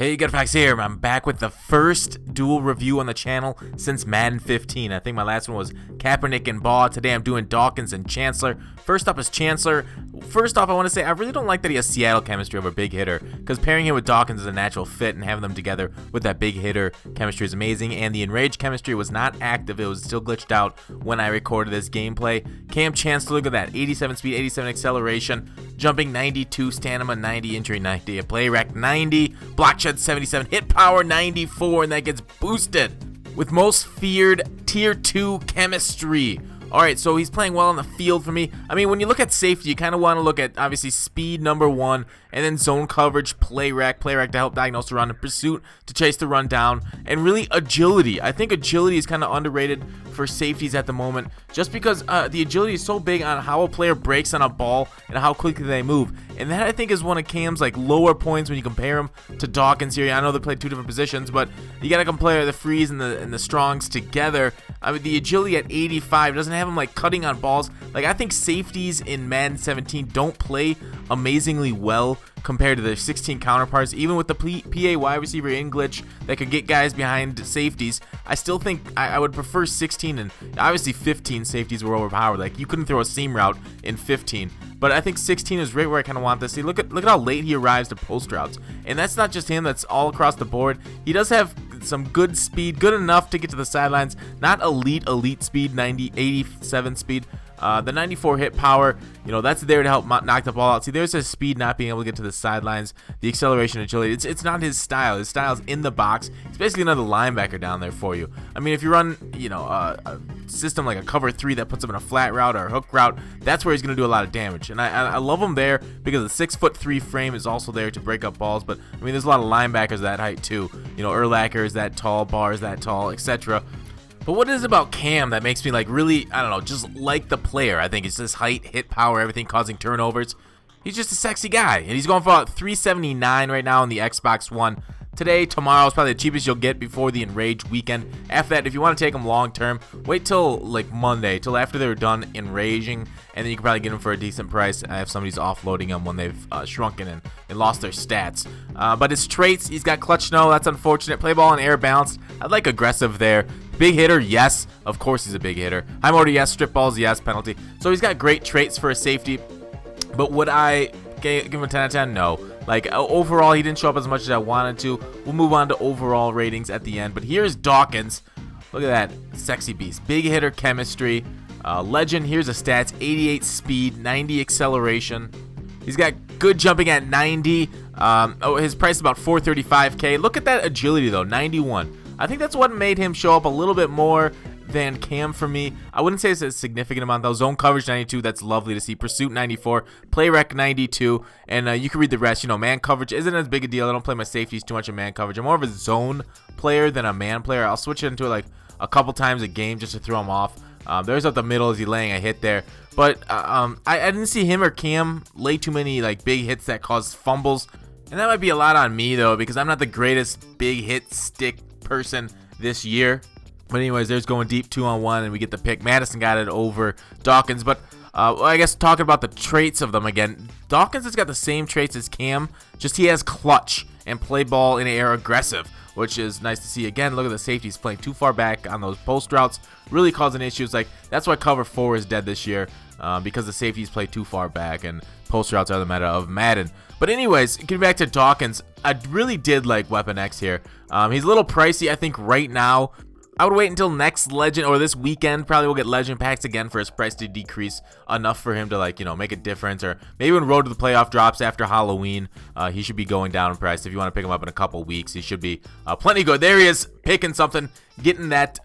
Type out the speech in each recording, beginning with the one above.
Hey, GetFacts here. I'm back with the first dual review on the channel since Madden 15. I think my last one was Kaepernick and Baugh. Today I'm doing Dawkins and Chancellor. First up is Chancellor. First off, I want to say I really don't like that he has Seattle chemistry over big hitter, because pairing him with Dawkins is a natural fit, and having them together with that big hitter chemistry is amazing. And the enraged chemistry was not active. It was still glitched out when I recorded this gameplay. Kam Chancellor, look at that. 87 speed, 87 acceleration, jumping 92, stamina 90, injury 90, a play rec 90, block shed 77, hit power 94, and that gets boosted with Most Feared Tier 2 chemistry. Alright, so he's playing well on the field for me. I mean, when you look at safety, you kind of want to look at, obviously, speed, number one, and then zone coverage, play rec to help diagnose the run, and pursuit to chase the run down, and really agility. I think agility is kind of underrated for safeties at the moment, just because the agility is so big on how a player breaks on a ball and how quickly they move. And that, I think, is one of Kam's lower points when you compare him to Dawkins here. I know they play two different positions, but you got to compare the frees and the strongs together. I mean, the agility at 85 doesn't have him cutting on balls. I think safeties in Madden 17 don't play amazingly well compared to their 16 counterparts. Even with the PA wide receiver in glitch that could get guys behind safeties, I still think I would prefer 16, and obviously 15 safeties were overpowered. You couldn't throw a seam route in 15. But I think 16 is right where I kind of want this. See, look at how late he arrives to post routes. And that's not just him, that's all across the board. He does have some good speed, good enough to get to the sidelines. Not elite speed, 87 speed. The 94 hit power, that's there to help knock the ball out. See, there's his speed not being able to get to the sidelines. The acceleration, agility, it's not his style. His style's in the box. He's basically another linebacker down there for you. I mean, if you run, a system like a cover 3 that puts him in a flat route or a hook route, that's where he's going to do a lot of damage. And I love him there because the 6'3" frame is also there to break up balls. But, I mean, there's a lot of linebackers at that height too. Urlacher is that tall, Barr is that tall, etc. But what is it about Kam that makes me really, I don't know, just like the player? I think it's his height, hit power, everything causing turnovers. He's just a sexy guy, and he's going for about $379 right now on the Xbox One. Today, tomorrow is probably the cheapest you'll get before the Enraged weekend. After that, if you want to take him long term, wait till Monday, till after they're done enraging, and then you can probably get them for a decent price if somebody's offloading them when they've shrunken and lost their stats. But his traits, he's got clutch snow, that's unfortunate. Play ball and air balanced, I'd like aggressive there. Big hitter, yes, of course he's a big hitter. High motor, yes. Strip balls, yes. Penalty. So he's got great traits for a safety. But would I give him a 10 out of 10? No. Overall, he didn't show up as much as I wanted to. We'll move on to overall ratings at the end. But here's Dawkins. Look at that sexy beast. Big hitter chemistry. Legend, here's the stats. 88 speed, 90 acceleration. He's got good jumping at 90. His price is about $435K. Look at that agility, though, 91. I think that's what made him show up a little bit more than Kam for me. I wouldn't say it's a significant amount, though. Zone coverage 92, that's lovely to see. Pursuit 94, play rec 92, and you can read the rest. Man coverage isn't as big a deal. I don't play my safeties too much in man coverage. I'm more of a zone player than a man player. I'll switch it into it a couple times a game just to throw him off. There's up the middle, is he laying a hit there? But I didn't see him or Kam lay too many big hits that cause fumbles. And that might be a lot on me, though, because I'm not the greatest big hit stick person this year. But anyways, there's going deep 2-on-1, and we get the pick. Madison got it over Dawkins. But I guess talking about the traits of them again, Dawkins has got the same traits as Kam, just he has clutch and play ball in the air aggressive, which is nice to see. Again, look at the safeties playing too far back on those post routes, really causing issues. That's why cover 4 is dead this year, because the safeties play too far back and post routes are the meta of Madden. But anyways, getting back to Dawkins, I really did like Weapon X here. He's a little pricey, I think, right now. I would wait until next Legend or this weekend. Probably will get Legend packs again for his price to decrease enough for him to make a difference. Or maybe when Road to the Playoff drops after Halloween, he should be going down in price. If you want to pick him up in a couple weeks, he should be plenty good. There he is, picking something, getting that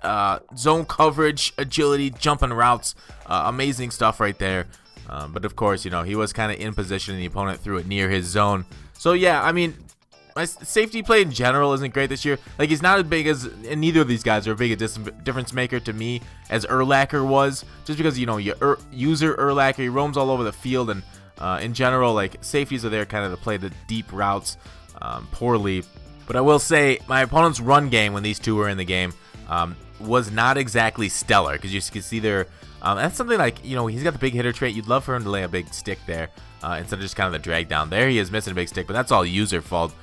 zone coverage, agility, jumping routes, amazing stuff right there. But of course, he was kind of in position and the opponent threw it near his zone. So yeah, I mean, my safety play in general isn't great this year. He's not as big as, and neither of these guys are a big a difference maker to me as Urlacher was. Just because, your user Urlacher, he roams all over the field, and in general, safeties are there kind of to play the deep routes poorly. But I will say, my opponent's run game when these two were in the game was not exactly stellar, because you can see there. That's something he's got the big hitter trait. You'd love for him to lay a big stick there instead of just kind of the drag down. There he is missing a big stick, but that's all user fault.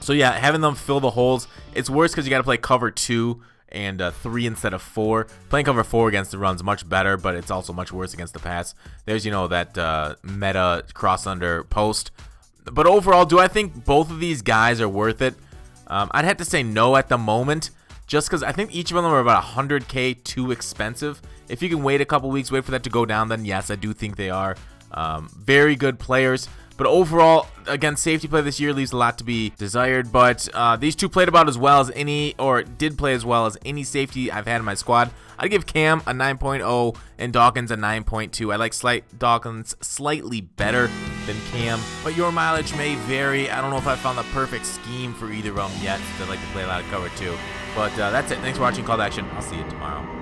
So So yeah, having them fill the holes, it's worse because you got to play cover 2 and 3 instead of 4. Playing cover 4 against the run's much better, but it's also much worse against the pass. There's, you know, that meta cross under post. But overall, do I think both of these guys are worth it? I'd have to say no at the moment, just because I think each of them are about 100K too expensive. If you can wait a couple weeks, wait for that to go down, then yes, I do think they are very good players. But overall, again, safety play this year leaves a lot to be desired. But these two played about as well as any, or did play as well as any safety I've had in my squad. I'd give Kam a 9.0 and Dawkins a 9.2. I like Dawkins slightly better than Kam, but your mileage may vary. I don't know if I found the perfect scheme for either of them yet. I'd like to play a lot of cover too. But that's it. Thanks for watching Call to Action. I'll see you tomorrow.